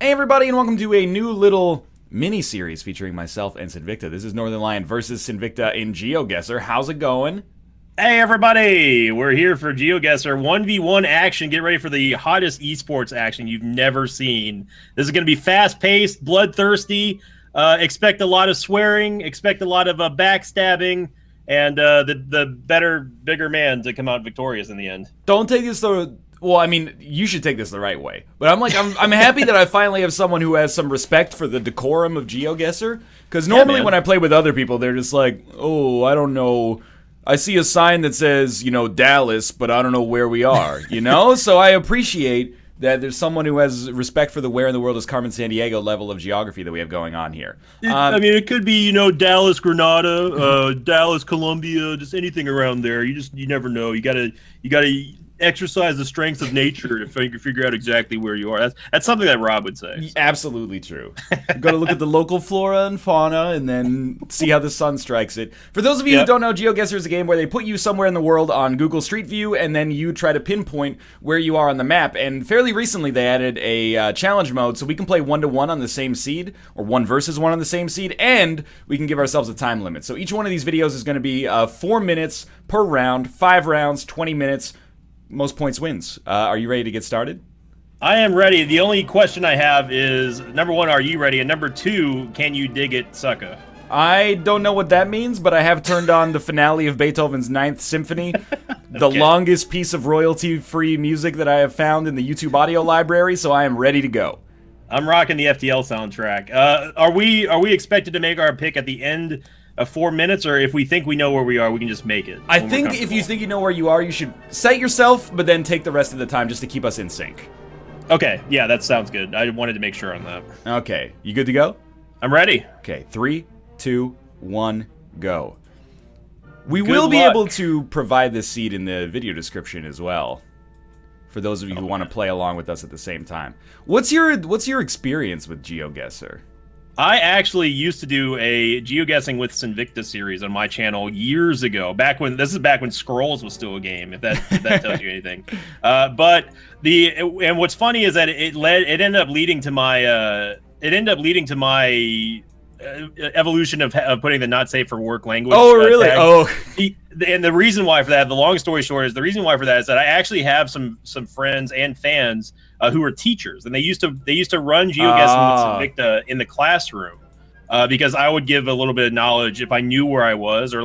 Hey everybody, and welcome to a new little mini-series featuring myself and Sinvicta. This is Northern Lion versus Sinvicta in GeoGuessr. How's it going? Hey everybody, we're here for GeoGuessr 1v1 action. Get ready for the hottest esports action you've never seen. This is going to be fast-paced, bloodthirsty. Expect a lot of swearing, expect a lot of backstabbing, and the better, bigger man to come out victorious in the end. Don't take this the... Well, I mean, you should take this the right way. But I'm happy that I finally have someone who has some respect for the decorum of GeoGuessr. Because normally when I play with other people, they're just like, oh, I don't know... I see a sign that says, Dallas, but I don't know where we are, So I appreciate that there's someone who has respect for the where in the world is Carmen Sandiego level of geography that we have going on here. It could be, Dallas, Granada, Dallas, Colombia, just anything around there. You never know. You gotta exercise the strengths of nature to figure out exactly where you are. That's something that Rob would say. Absolutely true. You've got to look at the local flora and fauna and then see how the sun strikes it. For those of you who don't know, GeoGuessr is a game where they put you somewhere in the world on Google Street View and then you try to pinpoint where you are on the map. And fairly recently they added a challenge mode so we can play 1-to-1 on the same seed or 1 versus 1 on the same seed, and we can give ourselves a time limit. So each one of these videos is going to be 4 minutes per round, 5 rounds, 20 minutes. Most points wins. Are you ready to get started? I am ready. The only question I have is, number 1, are you ready? And number 2, can you dig it, sucker? I don't know what that means, but I have turned on the finale of Beethoven's Ninth Symphony, the longest piece of royalty-free music that I have found in the YouTube audio library, so I am ready to go. I'm rocking the FTL soundtrack. Are we expected to make our pick at the end of 4 minutes, or if we think we know where we are, we can just make it? I think if you think you know where you are, you should set yourself, but then take the rest of the time just to keep us in sync. Okay, yeah, that sounds good. I wanted to make sure on that. Okay, you good to go? I'm ready. Okay, 3, 2, 1, go. We will be able to provide this seed in the video description as well, for those of you who want to play along with us at the same time. What's your experience with GeoGuessr? I actually used to do a GeoGuessing with Sinvicta series on my channel years ago. This is back when Scrolls was still a game, if that tells you anything. But what's funny is that it ended up leading to my evolution of putting the not safe for work language. Oh, really? Tag. And the reason why for that, the long story short, is that I actually have some friends and fans who are teachers, and they used to run GeoGuessr with Sinvicta in the classroom because I would give a little bit of knowledge if I knew where I was, or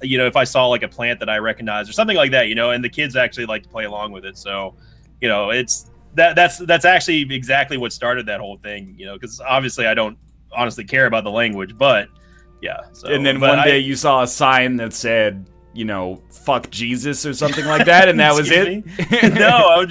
if I saw like a plant that I recognized or something like that, and the kids actually like to play along with it. So, it's that's actually exactly what started that whole thing, because obviously I don't honestly care about the language, but yeah. So, and then one day you saw a sign that said, fuck Jesus or something like that, and that was it? No,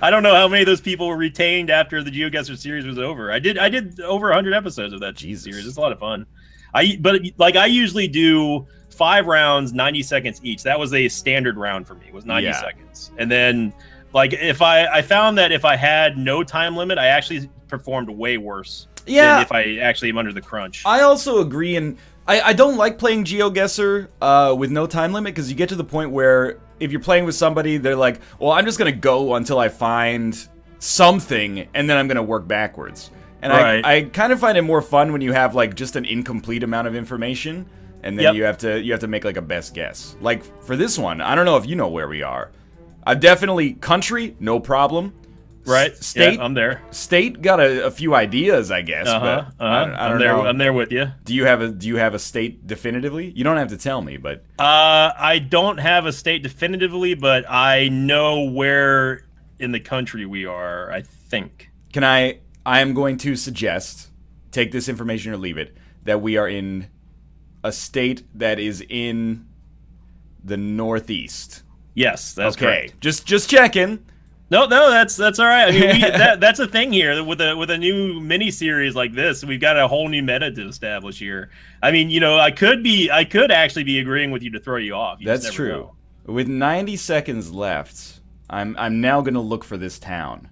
I don't know how many of those people were retained after the GeoGuessr series was over. I did over 100 episodes of that series. It's a lot of fun. I usually do 5 rounds, 90 seconds each. That was a standard round for me, was 90 seconds. And then if I found that if I had no time limit, I actually performed way worse than if I actually am under the crunch. I also agree, and I don't like playing GeoGuessr with no time limit, because you get to the point where if you're playing with somebody, they're like, well, I'm just going to go until I find something, and then I'm going to work backwards. And I kind of find it more fun when you have just an incomplete amount of information, and then you have to make a best guess. Like for this one, I don't know if you know where we are. I've definitely country, no problem. Right. State, I'm there. State got a few ideas, I guess. But I don't know. I'm there with you. Do you have a state definitively? You don't have to tell me, but I don't have a state definitively, but I know where in the country we are, I think. I am going to suggest, take this information or leave it, that we are in a state that is in the Northeast. Yes, that's correct. Just checking. No, that's all right. I mean, that's a thing here with a new mini series like this. We've got a whole new meta to establish here. I mean, I could actually be agreeing with you to throw you off. That's true. Know. With 90 seconds left, I'm now going to look for this town.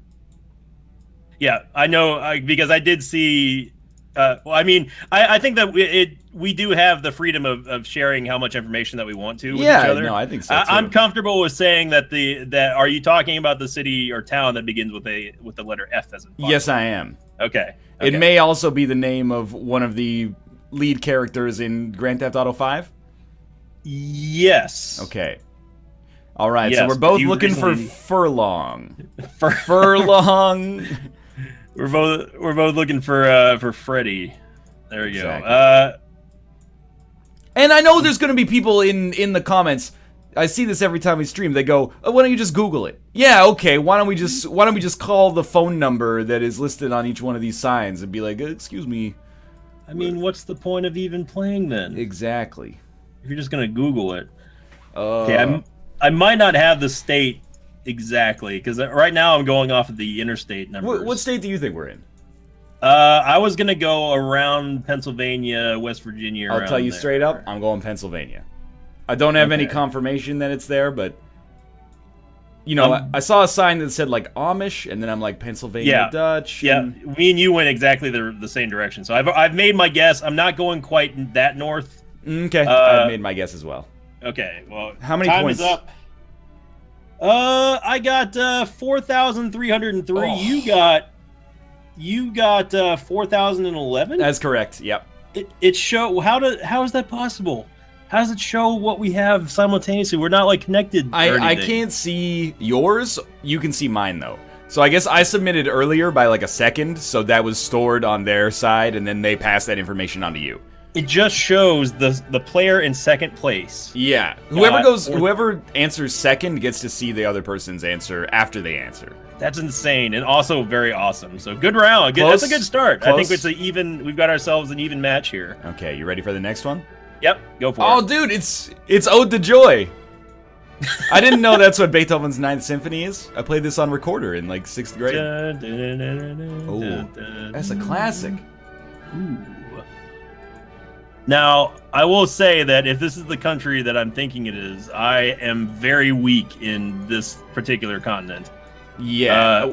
Yeah, I know, because I did see. I think that we do have the freedom of sharing how much information that we want to with each other. No, I think so too. I'm comfortable with saying that are you talking about the city or town that begins with the letter F as in Fox? Yes, I am. Okay. It may also be the name of one of the lead characters in Grand Theft Auto 5. Yes. Okay. All right. Yes, so we're both looking for Furlong. Furlong. We're both looking for Freddy. There you go. And I know there's going to be people in the comments. I see this every time we stream. They go, "Oh, why don't you just Google it?" Yeah, okay. Why don't we just call the phone number that is listed on each one of these signs and be like, "Excuse me." I mean, what's the point of even playing then? Exactly. If you're just gonna Google it. Okay, I might not have the state exactly because right now I'm going off of the interstate numbers. What state do you think we're in? I was gonna go around Pennsylvania, West Virginia. I'll tell you straight up, I'm going Pennsylvania. I don't have any confirmation that it's there, but you know, I saw a sign that said like Amish, and then I'm like Pennsylvania Dutch. Yeah, me and you went exactly the same direction. So I've made my guess. I'm not going quite that north. Okay, I've made my guess as well. Okay, well, how many time points? Is up. I got 4,303. Oh. You got 4,011. That's correct. Yep. It show how is that possible? How does it show what we have simultaneously? We're not like connected. I can't see yours. You can see mine though. So I guess I submitted earlier by like a second, so that was stored on their side, and then they passed that information on to you. It just shows the player in second place. Yeah. Whoever answers second gets to see the other person's answer after they answer. That's insane and also very awesome. So good round. Close. That's a good start. Close. I think we've got ourselves an even match here. Okay, you ready for the next one? Yep, go for it. Oh, dude, it's Ode to Joy. I didn't know that's what Beethoven's Ninth Symphony is. I played this on recorder in like 6th grade. Oh, that's a classic. Ooh. Now, I will say that if this is the country that I'm thinking it is, I am very weak in this particular continent. Yeah.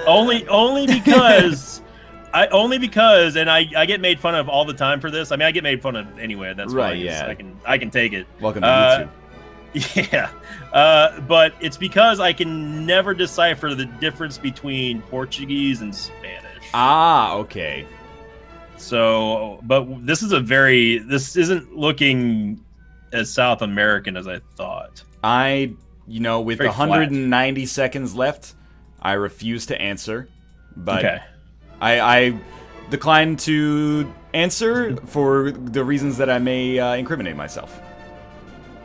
Only because and I get made fun of all the time for this. I mean, I get made fun of anyway. That's right. Fine, Yeah. I can take it. Welcome to YouTube. Yeah. But it's because I can never decipher the difference between Portuguese and Spanish. Ah, okay. So, but this isn't looking as South American as I thought. With 190 seconds left, I refuse to answer. But okay. I decline to answer for the reasons that I may incriminate myself.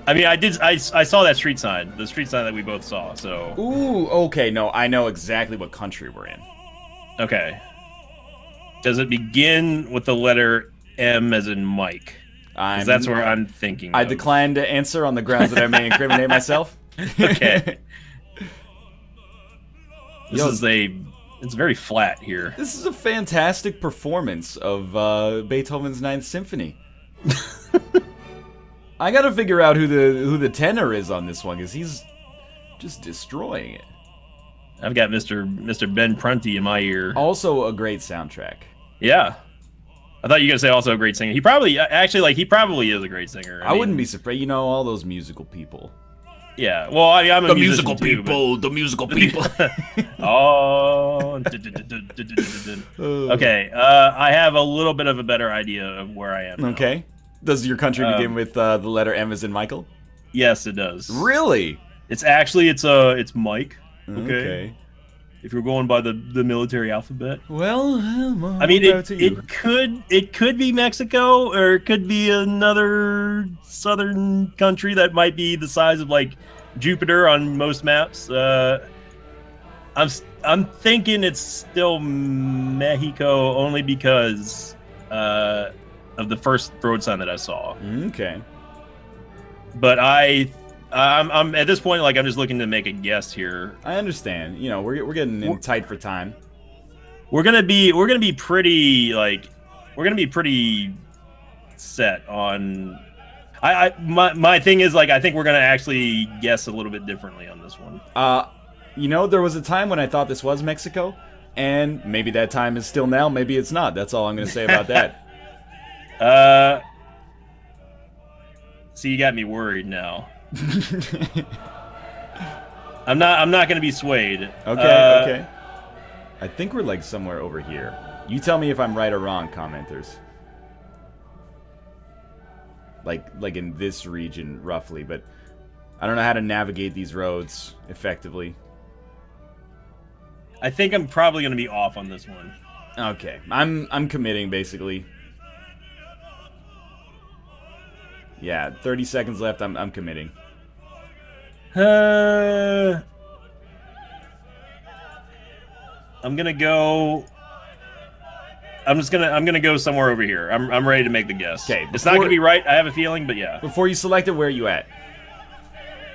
I mean, I saw that street sign, the street sign that we both saw, so... Ooh, okay, no, I know exactly what country we're in. Okay. Does it begin with the letter M as in Mike? Because that's where I'm thinking I decline to answer on the grounds that I may incriminate myself. Okay. It's very flat here. This is a fantastic performance of Beethoven's Ninth Symphony. I gotta figure out who the tenor is on this one, because he's just destroying it. I've got Mr. Ben Prunty in my ear. Also a great soundtrack. Yeah. I thought you were going to say also a great singer. He probably is a great singer. I wouldn't be surprised. You know, all those musical people. Yeah. Well, I'm a the musician musical too, people. The musical people. Oh. Okay. I have a little bit of a better idea of where I am now. Okay. Does your country begin with the letter M as in Michael? Yes, it does. Really? It's Mike. Okay. If you're going by the military alphabet. Well, I mean, it could be Mexico, or it could be another southern country that might be the size of like Jupiter on most maps. I'm thinking it's still Mexico only because of the first road sign that I saw. Okay. But I'm at this point, like, I'm just looking to make a guess here. I understand. You know, we're getting in tight for time. We're gonna be pretty set on. My thing is, like, I think we're gonna actually guess a little bit differently on this one. There was a time when I thought this was Mexico, and maybe that time is still now. Maybe it's not. That's all I'm gonna say about that. So you got me worried now. I'm not going to be swayed. Okay. I think we're like somewhere over here. You tell me if I'm right or wrong, commenters. Like in this region, roughly, but I don't know how to navigate these roads effectively. I think I'm probably going to be off on this one. Okay, I'm committing, basically. Yeah, 30 seconds left, I'm committing. I'm gonna go. I'm gonna go somewhere over here. I'm ready to make the guess. Okay, it's not gonna be right. I have a feeling, but yeah. Before you select it, where are you at?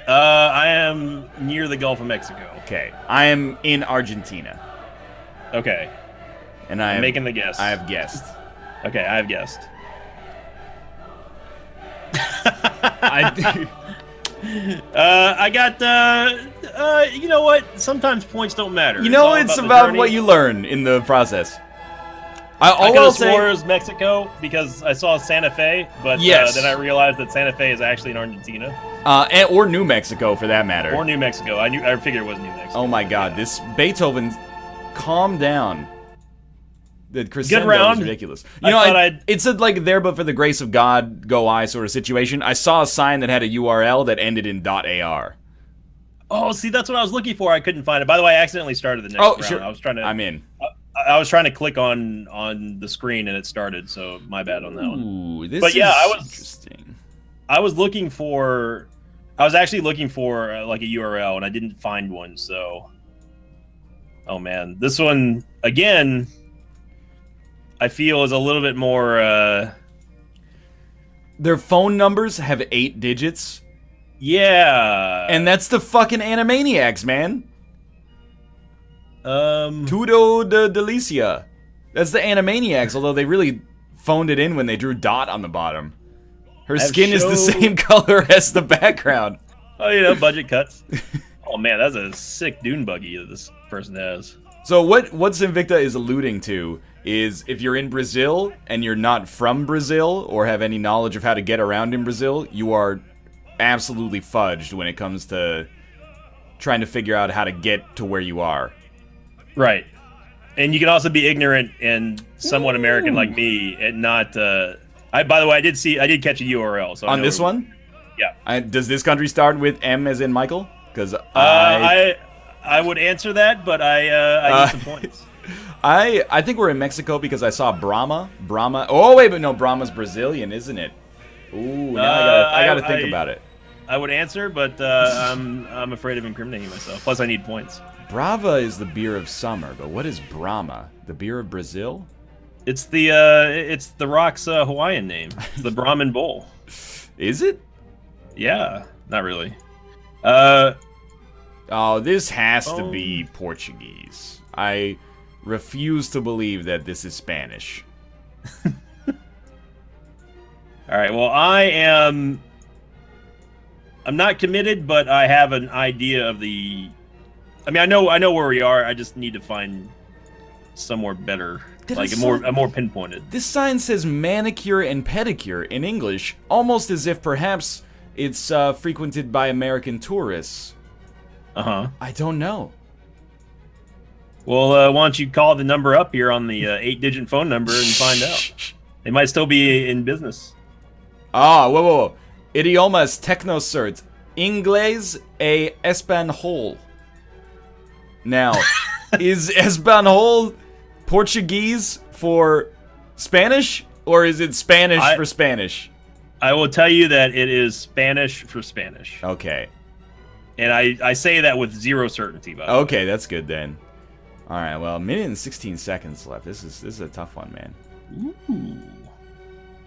I am near the Gulf of Mexico. Okay, I am in Argentina. Okay. And I'm making the guess. I have guessed. Okay, I have guessed. I got, you know what? Sometimes points don't matter. You know, it's about what you learn in the process. I could have swore it was Mexico because I saw Santa Fe, but yes. Then I realized that Santa Fe is actually in Argentina. Or New Mexico, for that matter. Or New Mexico. I figured it was New Mexico. Oh my God, this Beethoven, calm down. The crescendo is ridiculous. You know, it's a like there but for the grace of God go I sort of situation. I saw a sign that had a URL that ended in .ar. Oh, see, that's what I was looking for. I couldn't find it. By the way, I accidentally started the next round. Sure. I was trying to. I'm in. I was trying to click on the screen and it started, so my bad on that one. Ooh, this but yeah, is I was interesting. I was looking for. I was actually looking for like a URL and I didn't find one. So, oh man, this one again. I feel is a little bit more. Their phone numbers have 8 digits. Yeah, and that's the fucking Animaniacs, man. Tudo de Delicia. That's the Animaniacs, although they really phoned it in when they drew Dot on the bottom. Her skin is the same color as the background. Oh, you know, budget cuts. Oh man, that's a sick dune buggy that this person has. So what Sinvicta is alluding to is if you're in Brazil and you're not from Brazil or have any knowledge of how to get around in Brazil, you are absolutely fudged when it comes to trying to figure out how to get to where you are. Right. And you can also be ignorant and somewhat American like me and not by the way, I did catch a URL. So on this one? Yeah. Does this country start with M as in Michael? Because I would answer that, but I need some points. I think we're in Mexico because I saw Brahma. Oh wait, but no, Brahma's Brazilian, isn't it? Ooh, now I gotta think about it. I would answer, but I'm afraid of incriminating myself. Plus, I need points. Brava is the beer of summer, but what is Brahma? The beer of Brazil? It's the Rock's Hawaiian name. It's the Brahmin Bowl. Is it? Yeah, not really. Oh, this has to be Portuguese. I refuse to believe that this is Spanish. All right. Well, I'm not committed, but I have an idea of the. I mean, I know where we are. I just need to find somewhere better, like a more pinpointed. This sign says manicure and pedicure in English, almost as if perhaps it's frequented by American tourists. I don't know. Well, why don't you call the number up here on the 8-digit phone number and find out? They might still be in business. Whoa. Idiomas tecnocert. Inglés e Espanhol. Now, is Espanhol Portuguese for Spanish, or is it Spanish for Spanish? I will tell you that it is Spanish for Spanish. Okay. And I say that with zero certainty, by the way. Okay, that's good then. All right, well, 1 minute and 16 seconds left. This is a tough one, man. Ooh.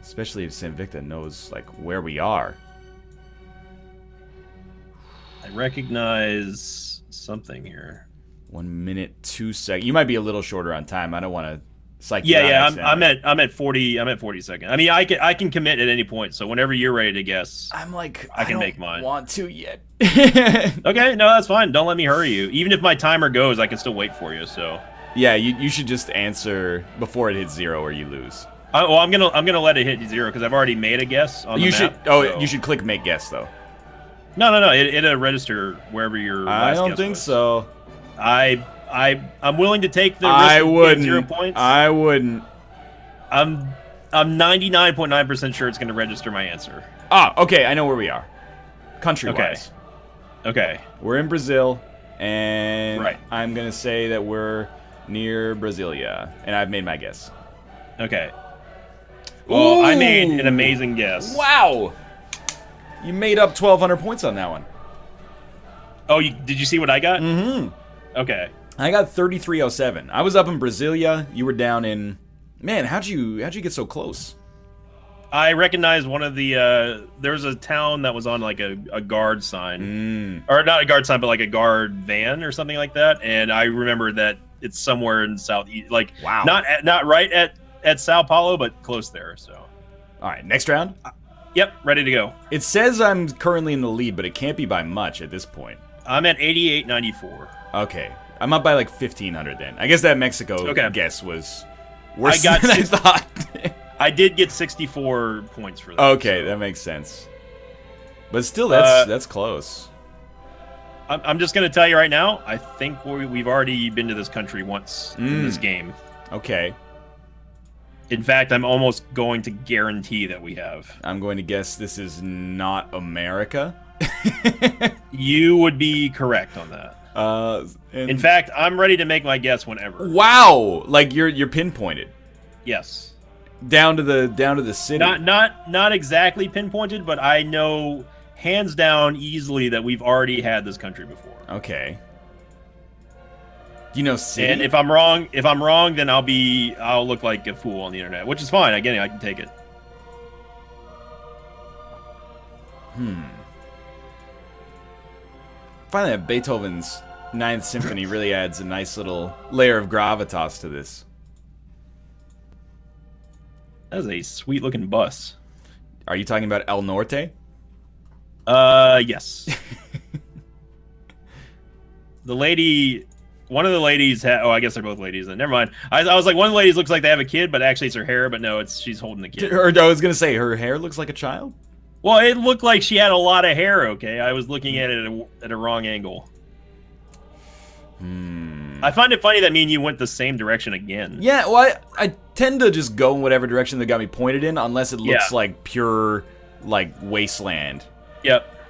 Especially if Sinvicta knows like where we are. I recognize something here. 1 minute 2 seconds. You might be a little shorter on time. I don't want to psych you out. Yeah. I'm at 40. I'm at 40 seconds. I mean, I can commit at any point. So whenever you're ready to guess, I'm like I can make mine. Want to yet? Okay, no, that's fine. Don't let me hurry you. Even if my timer goes, I can still wait for you. So yeah, you should just answer before it hits 0 or you lose. Well, I'm gonna let it hit 0 because I've already made a guess on the map. You should click make guess though. No. It'll register wherever your. I don't think so. I I'm willing to take the risk I of wouldn't. 0 points. I wouldn't. I'm 99.9% sure it's going to register my answer. Okay, I know where we are. Country-wise. Okay. We're in Brazil, and Right. I'm going to say that we're near Brasilia, and I've made my guess. Okay. Well, I made Ooh. an amazing guess. Wow! You made up 1,200 points on that one. Oh, did you see what I got? Mm-hmm. Okay. I got 3307. I was up in Brasilia. You were down in... Man, how'd you get so close? I recognized one of the there was a town that was on like a guard sign, or not a guard sign, but like a guard van or something like that. And I remember that it's somewhere in southeast, like Wow. not right at Sao Paulo, but close there. So, All right, next round. yep, ready to go. It says I'm currently in the lead, but it can't be by much at this point. I'm at 88.94. Okay, I'm up by like 1,500 then. I guess that Mexico guess was worse than I thought. I did get 64 points for that. Okay, that makes sense. But still, that's close. I'm just going to tell you right now, I think we've already been to this country once in this game. Okay. In fact, I'm almost going to guarantee that we have. I'm going to guess this is not America. You would be correct on that. In fact, I'm ready to make my guess whenever. Wow! Like you're pinpointed. Yes. Down to the city. Not exactly pinpointed, but I know hands down easily that we've already had this country before. Okay. You know city? And if I'm wrong, then I'll look like a fool on the internet, which is fine. Again, I can take it. I find that Beethoven's Ninth Symphony really adds a nice little layer of gravitas to this. That is a sweet looking bus. Are you talking about El Norte? Yes. One of the ladies I guess they're both ladies then. Never mind. I was like, one of the ladies looks like they have a kid, but actually it's her hair, but no, she's holding the kid. Or I was going to say, her hair looks like a child? Well, it looked like she had a lot of hair, okay? I was looking at it at a wrong angle. I find it funny that me and you went the same direction again. Yeah, well, I tend to just go in whatever direction that got me pointed in, unless it looks like pure, like, wasteland. Yep.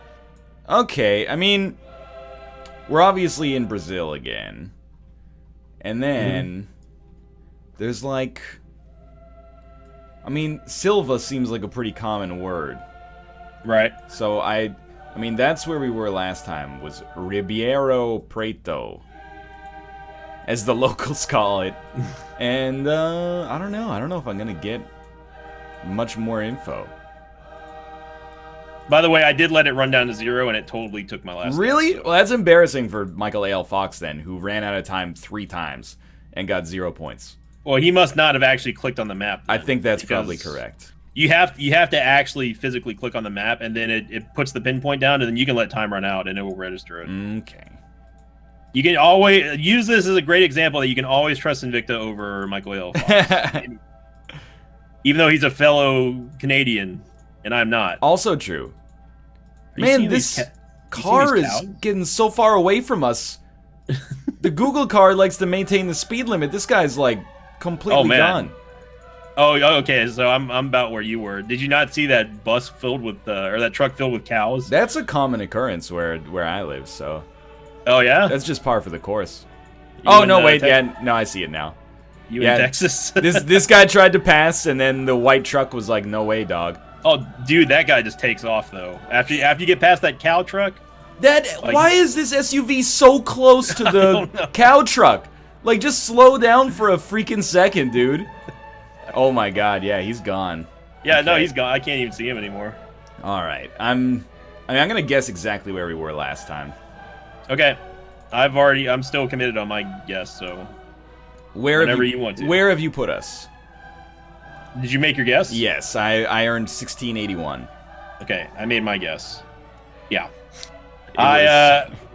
Okay, I mean, we're obviously in Brazil again. And then, there's like... I mean, Silva seems like a pretty common word. Right. So I mean, that's where we were last time, was Ribeirão Preto, as the locals call it. And, I don't know if I'm gonna get much more info. By the way, I did let it run down to 0, and it totally took my last Really? guess, so. Well, that's embarrassing for Michael A.L. Fox, then, who ran out of time 3 times and got 0 points. Well, he must not have actually clicked on the map then, I think that's probably correct. You have to actually physically click on the map, and then it puts the pinpoint down, and then you can let time run out, and it will register it. Okay. You can always use this as a great example that you can always trust Sinvicta over Michael A.L. Fox. Even though he's a fellow Canadian, and I'm not. Also true. Man, this car is getting so far away from us. The Google car likes to maintain the speed limit. This guy's like completely gone. Oh, okay. So I'm about where you were. Did you not see that bus filled with, or that truck filled with cows? That's a common occurrence where I live. So. Oh yeah. That's just par for the course. You no, wait, no, I see it now. You in Texas? this guy tried to pass, and then the white truck was like, "No way, dog." Oh, dude, that guy just takes off though. After you get past that cow truck. Why is this SUV so close to the cow truck? Like, just slow down for a freaking second, dude. Oh my god, yeah, he's gone. Yeah, okay. No, he's gone. I can't even see him anymore. All right, I'm gonna guess exactly where we were last time. Okay, I'm still committed on my guess, so whenever you want to. Where have you put us? Did you make your guess? Yes, I earned 1681. Okay, I made my guess. Yeah.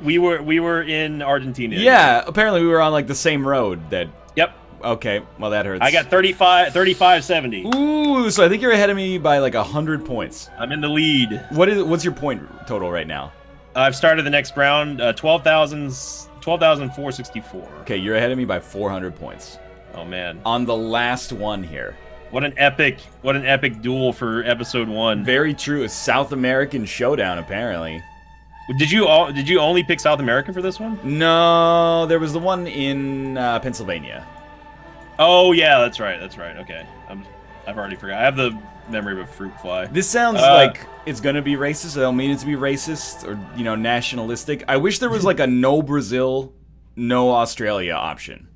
We were in Argentina. Yeah, apparently we were on like the same road that. Yep. Okay, well that hurts. I got 35-70. Ooh, so I think you're ahead of me by like 100 points. I'm in the lead. What's your point total right now? I've started the next round. 12,464. Okay, you're ahead of me by 400 points. Oh man! On the last one here. What an epic duel for episode 1. Very true. A South American showdown, apparently. Did you only pick South America for this one? No, there was the one in Pennsylvania. Oh yeah, that's right. Okay, I've already forgot. I have the memory of a fruit fly. This sounds like it's gonna be racist. I don't mean it to be racist or nationalistic. I wish there was like a no Brazil, no Australia option.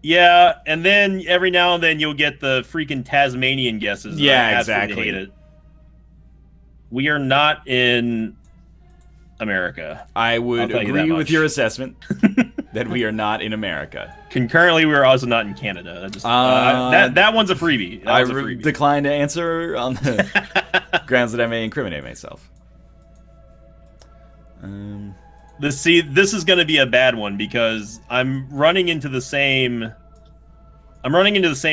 Yeah, and then every now and then you'll get the freaking Tasmanian guesses. Yeah, exactly. Hate it. We are not in America. I would agree with your assessment that we are not in America. Concurrently, we are also not in Canada. That one's a freebie. I decline to answer on the grounds that I may incriminate myself. This is going to be a bad one because I'm running into the same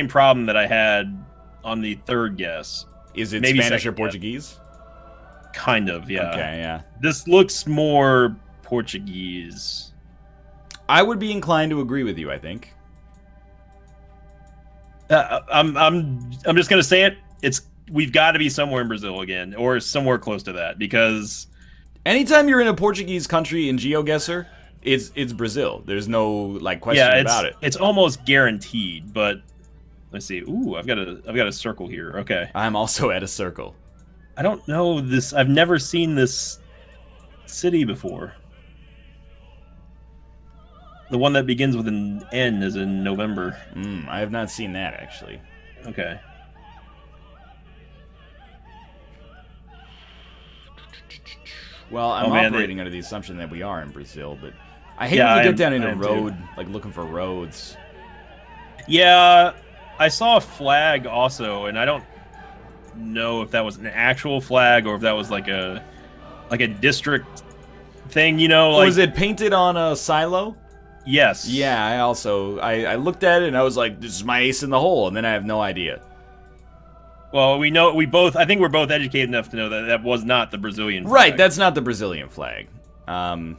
problem that I had on the third guess. Is it maybe Spanish or Portuguese? Guess. Kind of, yeah. Okay, yeah. This looks more Portuguese. I would be inclined to agree with you, I think. I'm just going to say it. We've got to be somewhere in Brazil again or somewhere close to that because anytime you're in a Portuguese country in GeoGuessr, it's Brazil. There's no question about it. It's almost guaranteed, but let's see. Ooh, I've got a circle here. Okay. I'm also at a circle. I don't know this. I've never seen this city before. The one that begins with an N is in November. I have not seen that actually. Okay. Well, I'm operating under the assumption that we are in Brazil, but I hate when you get down into road, looking for roads. Yeah, I saw a flag also, and I don't know if that was an actual flag or if that was like a district thing, Was it painted on a silo? Yes. Yeah, I looked at it and I was like, this is my ace in the hole, and then I have no idea. Well, I think we're both educated enough to know that that was not the Brazilian flag. Right, that's not the Brazilian flag. Then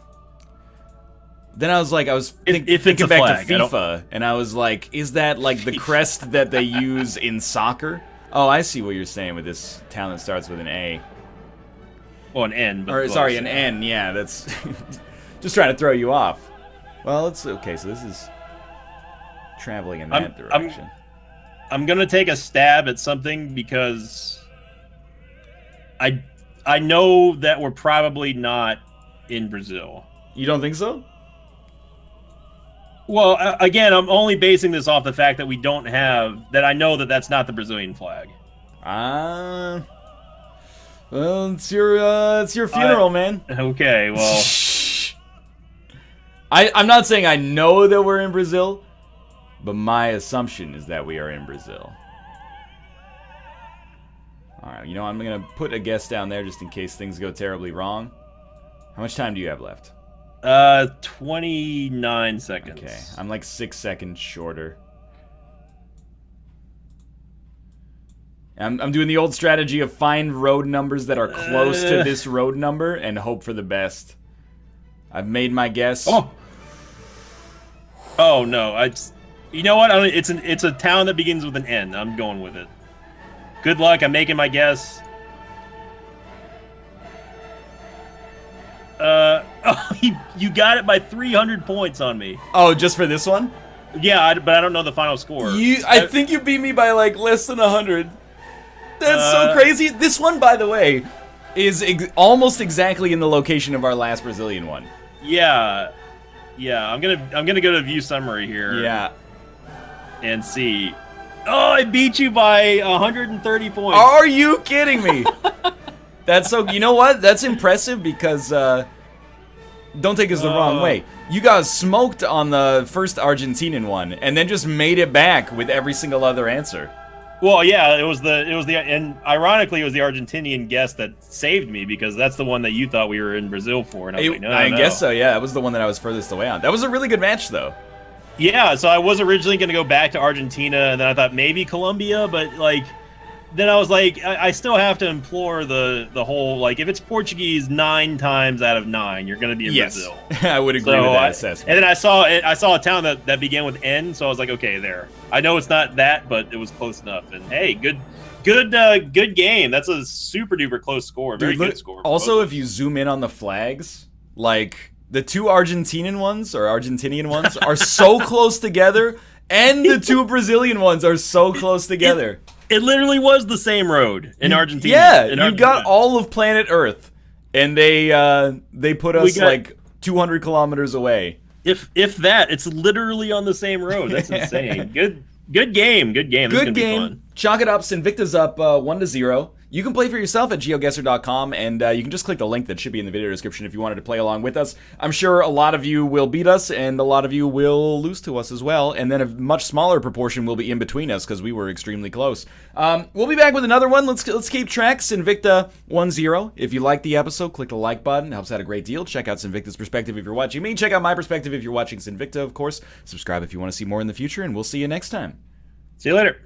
I was thinking back to FIFA, and I was like, is that like the crest that they use in soccer? Oh, I see what you're saying with this town that starts with an A. Well, an N. But an N, yeah, that's just trying to throw you off. Well, it's okay, so this is traveling in that direction. I'm going to take a stab at something because I know that we're probably not in Brazil. You don't think so? Well, again, I'm only basing this off the fact that we don't have that. I know that that's not the Brazilian flag. Well, it's your funeral, man. Okay, well, I'm not saying I know that we're in Brazil, but my assumption is that we are in Brazil. All right, I'm gonna put a guess down there just in case things go terribly wrong. How much time do you have left? 29 seconds. Okay, I'm like 6 seconds shorter. I'm doing the old strategy of find road numbers that are close to this road number and hope for the best. I've made my guess. Oh no! You know what? It's a town that begins with an N. I'm going with it. Good luck. I'm making my guess. You got it by 300 points on me. Oh, just for this one? Yeah, but I don't know the final score. I think you beat me by like less than 100. That's so crazy. This one, by the way, is almost exactly in the location of our last Brazilian one. Yeah. I'm gonna go to view summary here. Yeah. And see. Oh, I beat you by 130 points. Are you kidding me? That's so. You know what? That's impressive because. Don't take us the wrong way. You got smoked on the first Argentinian one, and then just made it back with every single other answer. Well, yeah, it was and ironically, it was the Argentinian guess that saved me because that's the one that you thought we were in Brazil for, and I was like, no. I guess so. Yeah, that was the one that I was furthest away on. That was a really good match, though. Yeah, so I was originally going to go back to Argentina, and then I thought maybe Colombia, but like, then I was like, I still have to implore the whole, like, if it's Portuguese 9 times out of 9, you're going to be in Brazil. I would agree with that assessment. And then I saw a town that began with N, so I was like, okay, there. I know it's not that, but it was close enough. And hey, good game. That's a super duper close score. Very good score. Also, if you zoom in on the flags, like the 2 Argentinian ones are so close together, and the 2 Brazilian ones are so close together. It literally was the same road in Argentina. Yeah, you got all of planet Earth, and they put us like 200 kilometers away. If that, it's literally on the same road. That's insane. Good game. This is gonna be fun. Chalk it up. Sinvicta's up 1-0. You can play for yourself at GeoGuessr.com, and you can just click the link that should be in the video description if you wanted to play along with us. I'm sure a lot of you will beat us, and a lot of you will lose to us as well, and then a much smaller proportion will be in between us because we were extremely close. We'll be back with another one. Let's keep track. Sinvicta 1-0. If you liked the episode, click the like button. It helps out a great deal. Check out Sinvicta's perspective if you're watching me. Check out my perspective if you're watching Sinvicta, of course. Subscribe if you want to see more in the future, and we'll see you next time. See you later.